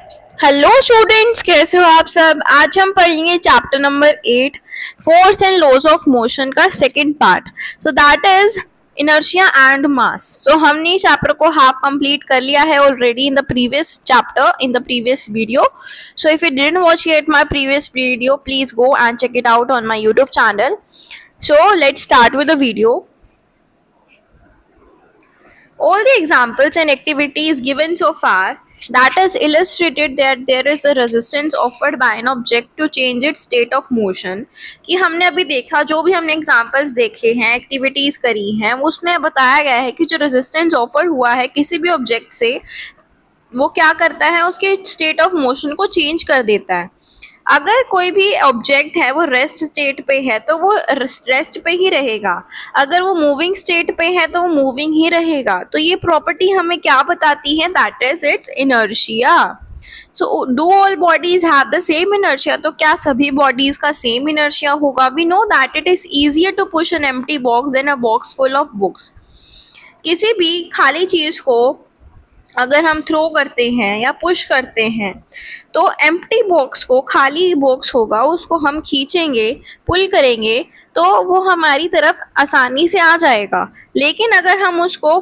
Hello students, कैसे हो आप सब। आज हम पढ़ेंगे chapter number 8 force and laws of motion का second part. So that is inertia and mass. So हमने इस चैप्टर को हाफ कंप्लीट कर लिया है already in the previous chapter, in the previous video. So if you didn't watch yet my previous video, please go and check it out on my YouTube channel. So let's start with the video. All the examples and activities given so far that is illustrated that there is a resistance offered by an object to change its state of motion। कि हमने अभी देखा, जो भी हमने examples देखे हैं, activities करी हैं, उसमें बताया गया है कि जो रेजिस्टेंस ऑफर हुआ है किसी भी ऑब्जेक्ट से, वो क्या करता है, उसके स्टेट ऑफ मोशन को चेंज कर देता है। अगर कोई भी ऑब्जेक्ट है वो रेस्ट स्टेट पे है तो वो रेस्ट पे ही रहेगा, अगर वो मूविंग स्टेट पे है तो वो मूविंग ही रहेगा। तो ये प्रॉपर्टी हमें क्या बताती है, that is its inertia. So do all bodies have the same inertia? तो क्या सभी बॉडीज का सेम इनर्शिया होगा? We know that it is easier to push an empty box than a box full of books. किसी भी खाली चीज को अगर हम थ्रो करते हैं या पुश करते हैं तो एम्प्टी बॉक्स को, खाली बॉक्स होगा, उसको हम खींचेंगे, पुल करेंगे तो वो हमारी तरफ आसानी से आ जाएगा। लेकिन अगर हम उसको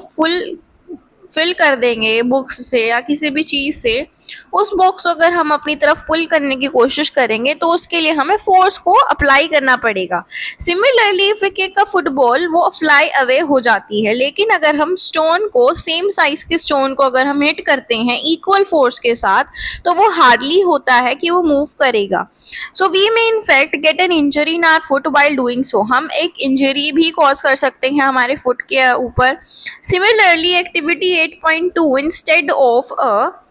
फिल कर देंगे बुक्स से या किसी भी चीज़ से, उस बॉक्स को अगर हम अपनी तरफ पुल करने की कोशिश करेंगे तो उसके लिए हमें फोर्स को अप्लाई करना पड़ेगा। Similarly if we kick a football, वो फ्लाई अवे हो जाती है। लेकिन अगर हम स्टोन को, सेम साइज के स्टोन को अगर हम हिट करते हैं इक्वल फोर्स के साथ, तो वो हार्डली होता है कि वो मूव करेगा। So we may in fact get an injury in our foot while doing so. हम एक इंजरी भी कॉज कर सकते हैं हमारे फुट के ऊपर। Similarly activity 8.2, instead of a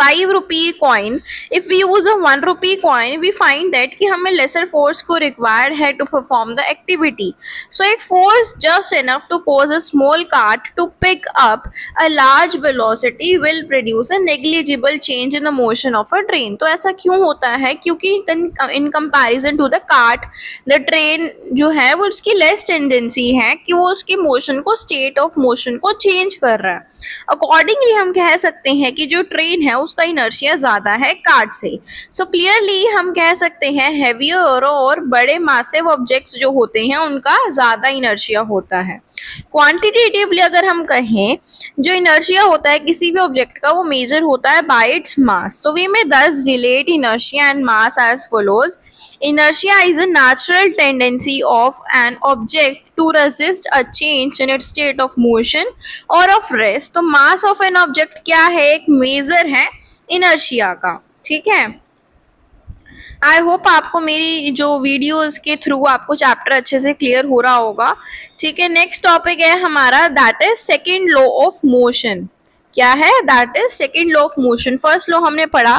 5 rupee coin, if we use a 1 rupee coin, we find that कि हमें लेसर फोर्स को रिक्वायर्ड है to perform the activity. So एक force just enough to cause a small cart to pick up a large velocity will produce a negligible change in the motion of a train. तो ऐसा क्यों होता है? क्योंकि in comparison to the cart, the train जो है वो उसकी लेस टेंडेंसी है कि वो उसके मोशन को, स्टेट ऑफ मोशन को चेंज कर रहा है। अकॉर्डिंगली हम कह सकते हैं कि जो ट्रेन है उसका इनर्शिया ज्यादा है कार्ट से। सो क्लियरली हम कह सकते हैं हेवियर और बड़े मासिव ऑब्जेक्ट्स जो होते हैं उनका ज्यादा इनर्शिया होता है। क्वांटिटेटिवली अगर हम कहें, जो इनर्शिया होता है किसी भी ऑब्जेक्ट का, वो मेजर होता है by its mass. So we may thus relate inertia and mass as follows. Inertia is a natural tendency of an object to resist a change in its state of motion or of rest। तो mass of an object क्या है? एक major है inertia का। ठीक है, I hope आपको मेरी जो वीडियोस के थ्रू आपको चैप्टर अच्छे से क्लियर हो रहा होगा। ठीक है, नेक्स्ट टॉपिक है हमारा, that is second law of motion. क्या है? That is second law of motion. First law हमने पढ़ा।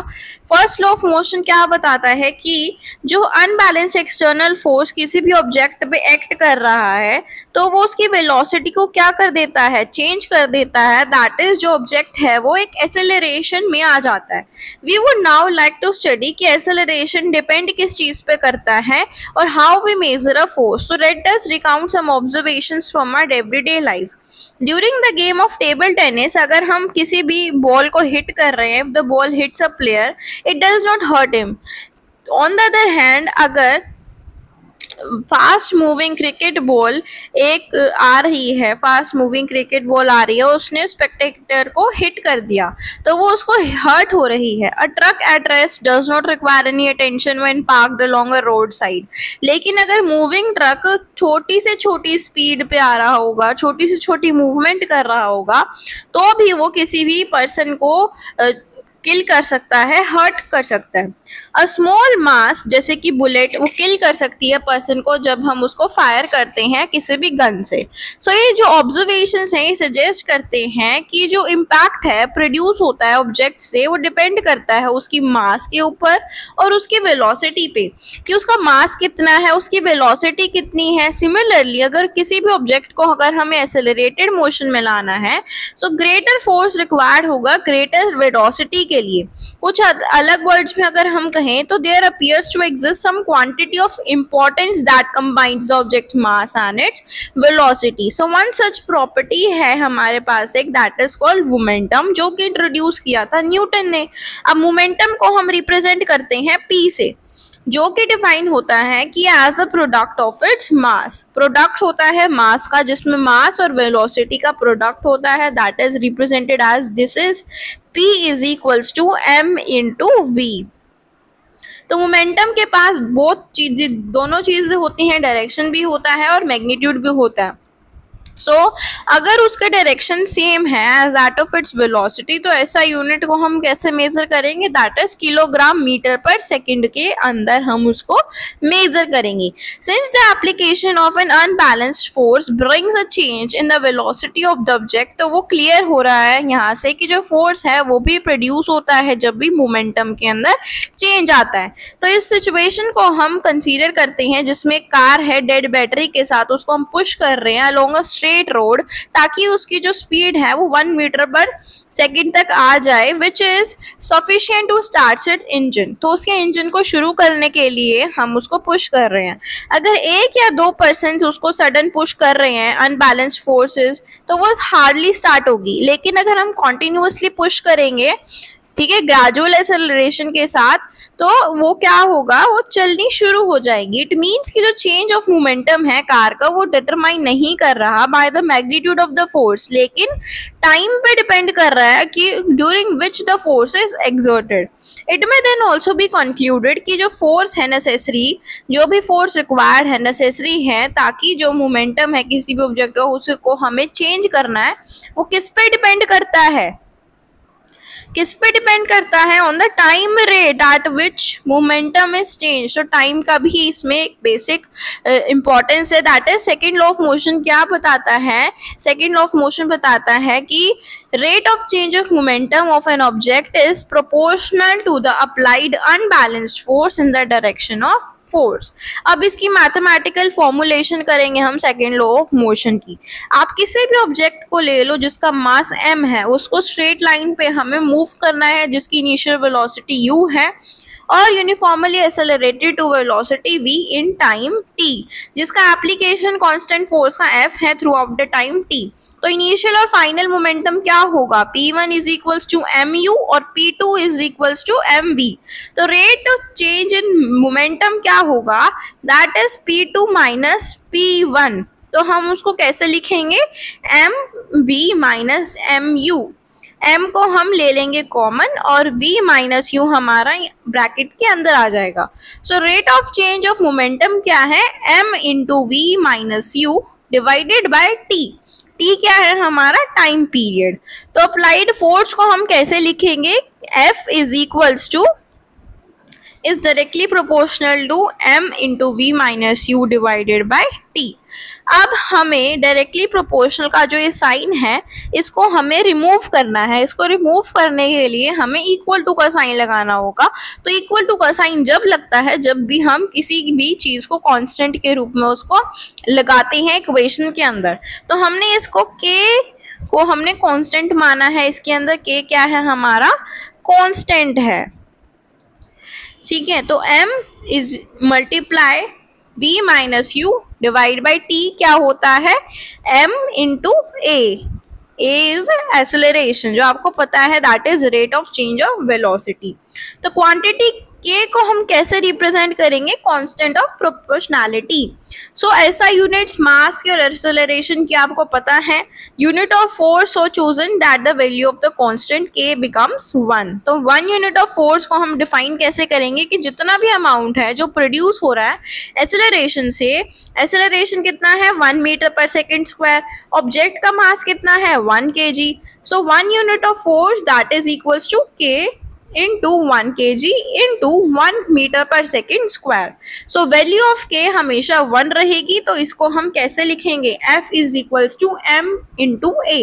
फर्स्ट लॉ ऑफ मोशन क्या बताता है कि जो अनबैलेंस एक्सटर्नल फोर्स किसी भी ऑब्जेक्ट पे एक्ट कर रहा है तो वो उसकी वेलोसिटी को क्या कर देता है? चेंज कर देता है। दैट इज जो ऑब्जेक्ट है वो एक एक्सेलरेशन में आ जाता है। We would now like to study कि एक्सेलरेशन डिपेंड किस चीज पे करता है और how we measure a force. So let us recount some observations from our everyday life. During the game of table tennis, अगर हम किसी भी बॉल को हिट कर रहे हैं, the ball hits a player, it does not hurt him. On the other hand, अगर fast moving cricket ball एक आ रही है, फास्ट मूविंग क्रिकेट बॉल आ रही है, उसने स्पेक्टेटर को हिट कर दिया तो वो उसको हर्ट हो रही है। A truck at rest does not require any attention when parked along a road side. लेकिन अगर मूविंग ट्रक छोटी से छोटी स्पीड पे आ रहा होगा, छोटी से छोटी मूवमेंट कर रहा होगा, तो भी वो किसी भी पर्सन को किल कर सकता है, हर्ट कर सकता है। अ स्मॉल मास, जैसे कि बुलेट, वो किल कर सकती है पर्सन को जब हम उसको फायर करते हैं किसी भी गन से। सो ये जो ऑब्जर्वेशंस हैं ये सजेस्ट करते हैं कि जो इम्पैक्ट है प्रोड्यूस होता है ऑब्जेक्ट से, वो डिपेंड करता है उसकी मास के ऊपर और उसकी वेलोसिटी पे, कि उसका मास कितना है, उसकी वेलोसिटी कितनी है। सिमिलरली अगर किसी भी ऑब्जेक्ट को अगर हमें एक्सेलरेटेड मोशन में लाना है, सो ग्रेटर फोर्स रिक्वायर्ड होगा ग्रेटर वेलोसिटी के के लिए। कुछ अलग वर्ड्स में अगर हम कहें तो there appears to exist some quantity of importance that combines the object mass and its velocity. So one such property है हमारे पास एक, दैट इज कॉल्ड मोमेंटम, जो कि इंट्रोड्यूस किया था न्यूटन ने। अब मोमेंटम को हम रिप्रेजेंट करते हैं P से, जो कि डिफाइन होता है कि as a product of its mass. Product होता है मास का, जिसमें मास और वेलोसिटी का प्रोडक्ट होता है, that is represented as this is P is equals to m into v। तो मोमेंटम के पास दोनों चीजें होती हैं, डायरेक्शन भी होता है और मैग्नीट्यूड भी होता है। सो अगर उसका डायरेक्शन सेम है as that of its velocity, तो ऐसा यूनिट को हम कैसे मेजर करेंगे, that is kilogram metre per second के अंदर हम उसको मेजर करेंगे। Since the application of an unbalanced force brings a change in the velocity of the object, तो वो क्लियर हो रहा है यहाँ से कि जो फोर्स है वो भी प्रोड्यूस होता है जब भी मोमेंटम के अंदर चेंज आता है। तो इस सिचुएशन को हम कंसीडर करते हैं जिसमें कार है डेड बैटरी के साथ, उसको हम पुश कर रहे हैं अलोंग अ स्ट्रेट रोड, ताकि उसकी जो स्पीड है वो 1 मीटर पर सेकंड तक आ जाए, which is sufficient to start its engine. तो उसके इंजन को शुरू करने के लिए हम उसको पुश कर रहे हैं। अगर 1 या 2 पर्सन उसको सडन पुश कर रहे हैं अनबैलेंस्ड फोर्सेस, तो वो हार्डली स्टार्ट होगी। लेकिन अगर हम कॉन्टिन्यूसली पुश करेंगे, ठीक है, ग्रेजुअल एक्सेलरेशन के साथ, तो वो क्या होगा, वो चलनी शुरू हो जाएगी। इट मीन्स कि जो चेंज ऑफ मोमेंटम है कार का, वो डिटरमाइन नहीं कर रहा by the magnitude of the force, लेकिन टाइम पे डिपेंड कर रहा है कि during which the force is exerted. It में देन ऑल्सो बी कंक्लूडेड कि जो फोर्स है नेसेसरी, जो भी फोर्स रिक्वायर्ड है नेसेसरी है ताकि जो मोमेंटम है किसी भी ऑब्जेक्ट का उसको हमें चेंज करना है, वो किस पे डिपेंड करता है, किस पे डिपेंड करता है, on the time rate at which momentum is change. तो टाइम का भी इसमें एक बेसिक इंपॉर्टेंस है, that is second law of motion क्या बताता है, सेकेंड लॉ ऑफ मोशन बताता है कि rate of change of momentum of an object is proportional to the applied unbalanced force in the direction of force. अब इसकी mathematical formulation करेंगे हम सेकेंड लॉ ऑफ मोशन की। आप किसी भी ऑब्जेक्ट को ले लो जिसका मास m है, उसको स्ट्रेट लाइन पे हमें मूव करना है जिसकी इनिशियल वेलोसिटी u है, और uniformly accelerated to velocity v in time t, जिसका एप्लीकेशन कांस्टेंट फोर्स का f है throughout the time t। तो इनिशियल और फाइनल मोमेंटम क्या होगा, p1 is equals to mu और p2 is equals to mv। तो rate of change in momentum क्या होगा, that is p2 minus p1। तो हम उसको कैसे लिखेंगे, mv माइनस mu। m को हम ले लेंगे कॉमन और v माइनस u हमारा ब्रैकेट के अंदर आ जाएगा। So rate of change of momentum क्या है, m into v minus u divided by t। t क्या है हमारा, टाइम पीरियड। तो अप्लाइड फोर्स को हम कैसे लिखेंगे, F is equals to is directly proportional to m into v minus u divided by t। अब हमें डायरेक्टली प्रोपोर्शनल का जो ये साइन है इसको हमें रिमूव करना है। इसको रिमूव करने के लिए हमें इक्वल टू का साइन लगाना होगा। तो इक्वल टू का साइन जब लगता है जब भी हम किसी भी चीज को कांस्टेंट के रूप में उसको लगाते हैं इक्वेशन के अंदर। तो हमने इसको k को हमने कांस्टेंट माना है, इसके अंदर k क्या है हमारा, कांस्टेंट है, ठीक है। तो m is multiply v minus u divide by t क्या होता है, m into a। a is acceleration, जो आपको पता है that is rate of change of velocity. तो क्वांटिटी k को हम कैसे रिप्रेजेंट करेंगे, कांस्टेंट ऑफ प्रोपोर्शनैलिटी। सो ऐसा यूनिट्स मास की और एक्सेलरेशन की आपको पता है। Unit of force so chosen that the value of the constant k becomes 1। तो 1 यूनिट ऑफ फोर्स को हम डिफाइन कैसे करेंगे कि जितना भी अमाउंट है जो प्रोड्यूस हो रहा है एक्सेलरेशन से, एक्सेलरेशन कितना है 1 metre per second square, object का मास कितना है 1 kg। So 1 unit of force that is equals to k into 1 kg into 1 metre per second square. So value of k हमेशा 1 रहेगी। तो इसको हम कैसे लिखेंगे, F is equals to m into a।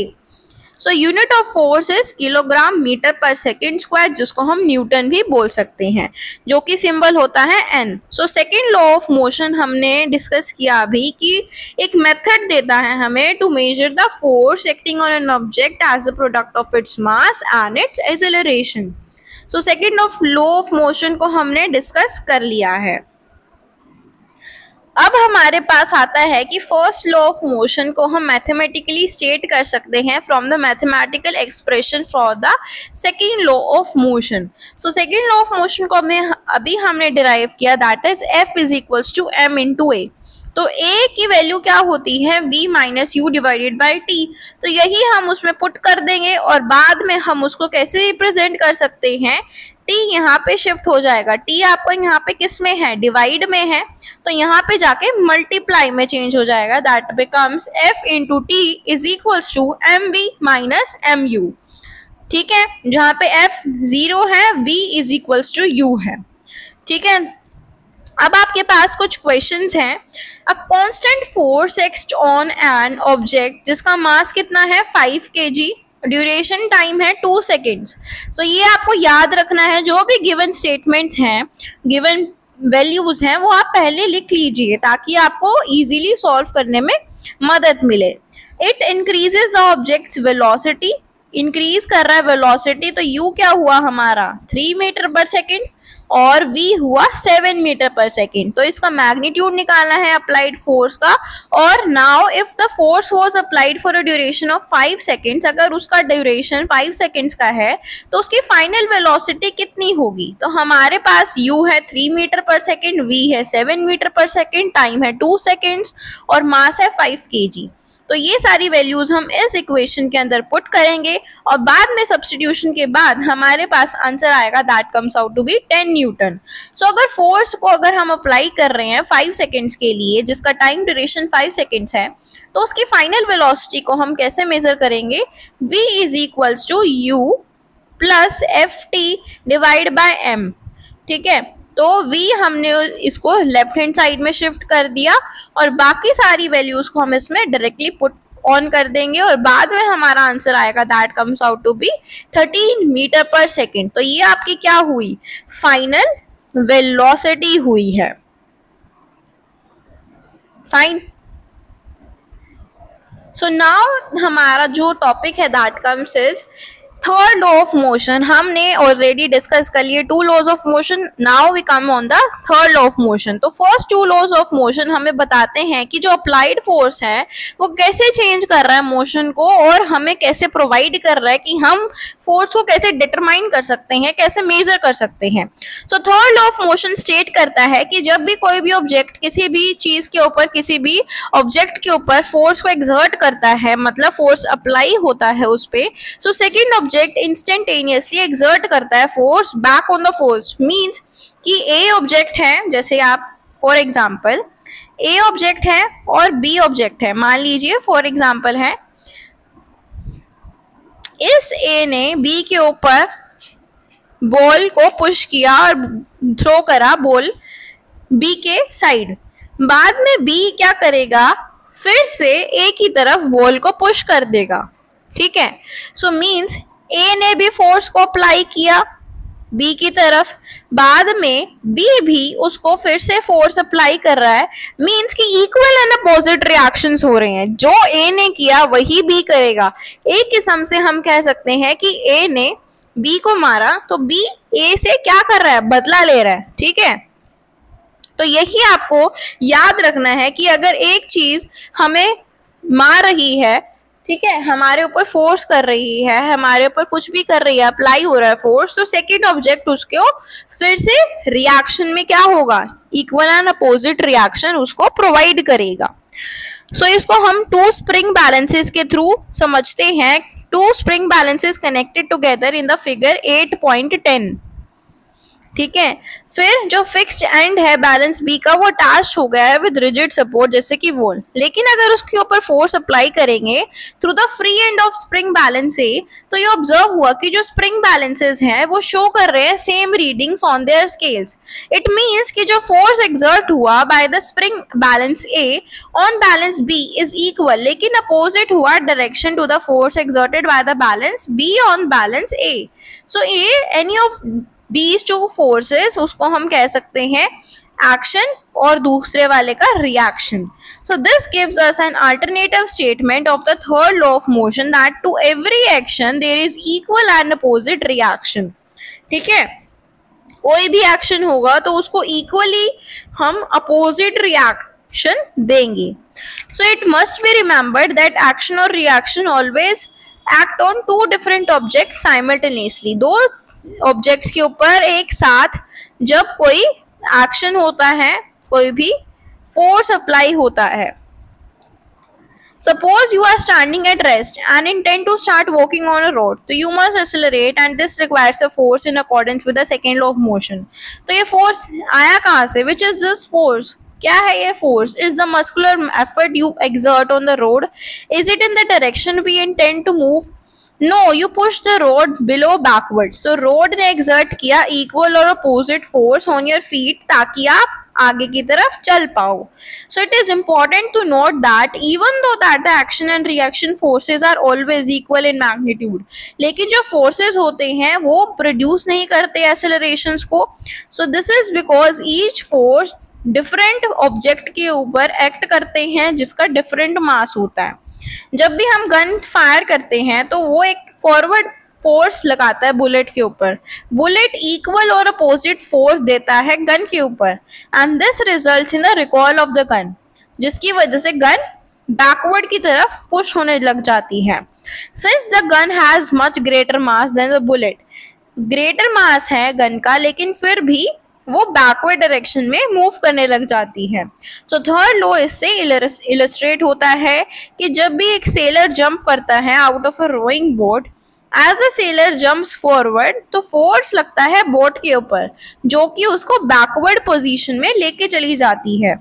So unit of force is kilogram metre per second square, जिसको हम Newton भी बोल सकते हैं, जो कि सिंबल होता है n। So second law of motion हमने डिस्कस किया अभी कि एक मेथड देता है हमें to measure the force acting on an object as a product of its mass and its acceleration. So second of law of motion को हमने डिस्कस कर लिया है। अब हमारे पास आता है कि फर्स्ट लॉ ऑफ मोशन को हम मैथमेटिकली स्टेट कर सकते हैं from the mathematical expression for the second law of motion. So second law of motion को अभी हमने डिराइव किया, that is F is equals to m into a. तो a की वैल्यू क्या होती है, v minus u divided by t. तो यही हम उसमें पुट कर देंगे और बाद में हम उसको कैसे रिप्रेजेंट कर सकते हैं, t यहाँ पे शिफ्ट हो जाएगा। t आपको यहाँ पे किस में है, डिवाइड में है, तो यहाँ पे जाके मल्टीप्लाई में चेंज हो जाएगा। That becomes f into T is equals to M B minus M U. ठीक है, जहाँ पे f 0 है, v is equals to u है। ठीक है, अब आपके पास कुछ क्वेश्चंस हैं। A constant force act on an object जिसका मास कितना है 5 kg, ड्यूरेशन टाइम है 2 सेकेंड्स। तो ये आपको याद रखना है, जो भी गिवन स्टेटमेंट्स हैं, गिवन वैल्यूज हैं, वो आप पहले लिख लीजिए ताकि आपको इजीली सॉल्व करने में मदद मिले। It increases the objects velocity, increase कर रहा है वेलोसिटी, तो यू क्या हुआ हमारा 3 मीटर पर सेकेंड और v हुआ 7 मीटर पर सेकेंड। तो इसका मैग्नीट्यूड निकालना है अप्लाइड फोर्स का। और now if the force was applied for a duration of 5 seconds, अगर उसका ड्यूरेशन 5 सेकेंड्स का है तो उसकी फाइनल वेलोसिटी कितनी होगी। तो हमारे पास u है 3 मीटर पर सेकेंड, v है 7 मीटर पर सेकेंड, टाइम है 2 सेकेंड्स और मास है 5 kg। तो ये सारी वैल्यूज हम इस इक्वेशन के अंदर पुट करेंगे और बाद में सब्स्टिट्यूशन के बाद हमारे पास आंसर आएगा, that comes out to be 10 newton. So अगर फोर्स को अगर हम अप्लाई कर रहे हैं 5 सेकेंड्स के लिए, जिसका टाइम ड्यूरेशन 5 सेकेंड्स है, तो उसकी फाइनल वेलोसिटी को हम कैसे मेजर करेंगे, v is equals to u plus F T divide by m। ठीक है, तो v हमने इसको लेफ्ट हैंड साइड में शिफ्ट कर दिया और बाकी सारी वैल्यूज को हम इसमें डायरेक्टली पुट ऑन कर देंगे और बाद में हमारा आंसर आएगा, that comes out to be 13 metre per second. तो ये आपकी क्या हुई, फाइनल वेलोसिटी हुई है। फाइन। सो नाउ हमारा जो टॉपिक है that comes is third law of motion. हमने ऑलरेडी डिस्कस कर लिए 2 laws of motion, now we come on the third law of motion. तो फर्स्ट 2 लॉज ऑफ मोशन हमें बताते हैं कि जो अप्लाइड फोर्स है वो कैसे चेंज कर रहा है मोशन को और हमें कैसे प्रोवाइड कर रहा है कि हम फोर्स को कैसे डिटरमाइन कर सकते हैं, कैसे मेजर कर सकते हैं। So third law of motion state करता है कि जब भी कोई भी ऑब्जेक्ट किसी भी चीज के ऊपर, किसी भी ऑब्जेक्ट के ऊपर फोर्स को एक्सर्ट करता है, मतलब फोर्स अप्लाई होता है उस पे, so second object instantaneously exert करता है force back on the first. Means कि ए ऑब्जेक्ट है, जैसे आप फॉर एग्जांपल ए ऑब्जेक्ट है और बी ऑब्जेक्ट है, मान लीजिए फॉर एग्जांपल है, इस ए ने बी के ऊपर बॉल को पुश किया और थ्रो करा बॉल बी के साइड। बाद में बी क्या करेगा, फिर से ए की तरफ बॉल को पुश कर देगा। ठीक है, सो मींस ए ने भी फोर्स को अप्लाई किया बी की तरफ, बाद में बी भी उसको फिर से फोर्स अप्लाई कर रहा है। मींस कि इक्वल एंड अपोजिट रिएक्शंस हो रहे हैं, जो ए ने किया वही बी करेगा। एक किस्म से हम कह सकते हैं कि ए ने बी को मारा तो बी ए से क्या कर रहा है, बदला ले रहा है। ठीक है, तो यही आपको याद रखना है कि अगर एक चीज हमें मार रही है, ठीक है, हमारे ऊपर फोर्स कर रही है, हमारे ऊपर कुछ भी कर रही है, अप्लाई हो रहा है फोर्स, तो सेकेंड ऑब्जेक्ट उसको फिर से रिएक्शन में क्या होगा, इक्वल एंड अपोजिट रिएक्शन उसको प्रोवाइड करेगा। सो इसको हम 2 स्प्रिंग बैलेंसेस के थ्रू समझते हैं। 2 spring balances connected together in the figure 8.10। ठीक है, फिर जो फिक्स्ड एंड है बैलेंस बी का वो अटैच हो गया है विद रिजिड सपोर्ट जैसे कि वॉल। लेकिन अगर उसके ऊपर फोर्स अप्लाई करेंगे through the free end of spring balance A, तो ये ऑब्जर्व हुआ कि जो स्प्रिंग बैलेंसेस हैं वो शो कर रहे हैं same readings on their scales. It means कि जो फोर्स एक्सर्ट हुआ by the spring balance A on balance B is equal, लेकिन अपोजिट हुआ direction to the force exerted by the balance B on balance A. So a any of these 2 forces उसको हम कह सकते हैं action और दूसरे वाले का reaction. So this gives us an alternative statement of the third law of motion that to every action there is equal and opposite reaction. ठीक है, कोई भी एक्शन होगा तो उसको इक्वली हम अपोजिट रिएक्शन देंगे. So it must be remembered that action और reaction always act on two different objects simultaneously. दो ऑब्जेक्ट्स के ऊपर एक साथ जब कोई एक्शन होता है, कोई भी फोर्स अप्लाई होता है. Suppose you are standing at rest and intend to start walking on a road, so you must accelerate and this requires a force in accordance with the second law of motion. तो ये force आया कहाँ से? Which is this force? क्या है ये force? Is the muscular effort you exert on the road? Is it in the direction we intend to move? No, you push the road below backwards. तो road ने exert किया equal और opposite force on your feet ताकि आप आगे की तरफ चल पाओ. So it is important to note that even though that the action and reaction forces are always equal in magnitude, लेकिन जो forces होते हैं वो produce नहीं करते accelerations को. So this is because each force different object के ऊपर act करते हैं जिसका different mass होता है. जब भी हम गन फायर करते हैं तो वो एक फॉरवर्ड फोर्स लगाता है बुलेट के ऊपर. बुलेट इक्वल और अपोजिट फोर्स देता है गन के ऊपर and this results in the recall of the gun, जिसकी वजह से गन बैकवर्ड की तरफ पुश होने लग जाती है. Since the gun has much greater mass than the bullet, greater mass है गन का लेकिन फिर भी वो बैकवर्ड डायरेक्शन में मूव करने लग जाती है. तो थर्ड लॉ इससे इलस्ट्रेट होता है कि जब भी एक सेलर जंप करता है out of a rowing boat, as a sailor jumps forward तो फोर्स लगता है बोट के ऊपर जो कि उसको बैकवर्ड पोजीशन में लेके चली जाती है.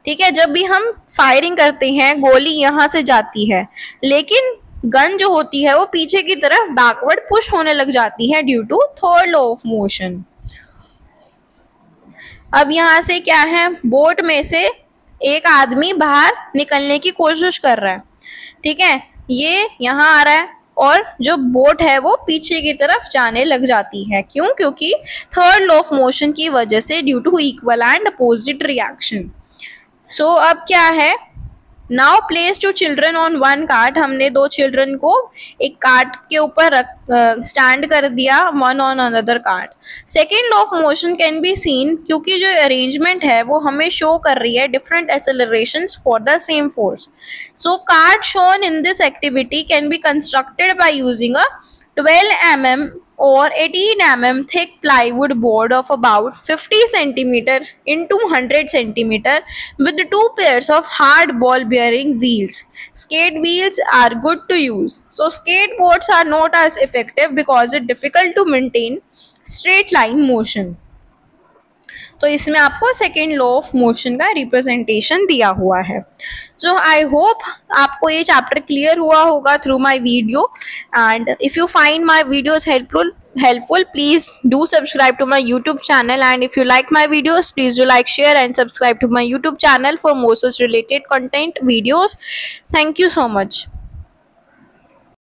ठीक है, जब भी हम फायरिंग करते हैं गोली यहाँ से जाती है लेकिन गन जो होती है वो पीछे की तरफ बैकवर्ड पुश होने लग जाती है due to third law of motion. अब यहाँ से क्या है, बोट में से एक आदमी बाहर निकलने की कोशिश कर रहा है. ठीक है, ये यहाँ आ रहा है और जो बोट है वो पीछे की तरफ जाने लग जाती है. क्यों? क्योंकि थर्ड लॉ ऑफ मोशन की वजह से due to equal and opposite reaction. So अब क्या है, now place two children on one cart. हमने दो चिल्ड्रन को एक कार्ट के ऊपर स्टैंड कर दिया, one on another cart. Second law of motion can be seen, क्योंकि जो अरेंजमेंट है वो हमें शो कर रही है different accelerations for the same force. So cart shown in this activity can be constructed by using a 12 mm or 18 mm thick plywood board of about 50 cm into 100 cm with two pairs of hard ball bearing wheels. Skate wheels are good to use. So skateboards are not as effective because it's difficult to maintain straight line motion. तो इसमें आपको second law of motion का representation दिया हुआ है. सो I hope आपको ये chapter clear हुआ होगा through my video. And if you find my videos helpful, please do subscribe to my YouTube channel, and if you like my videos, please do like, share and subscribe to my YouTube channel for more such related content videos. Thank you so much.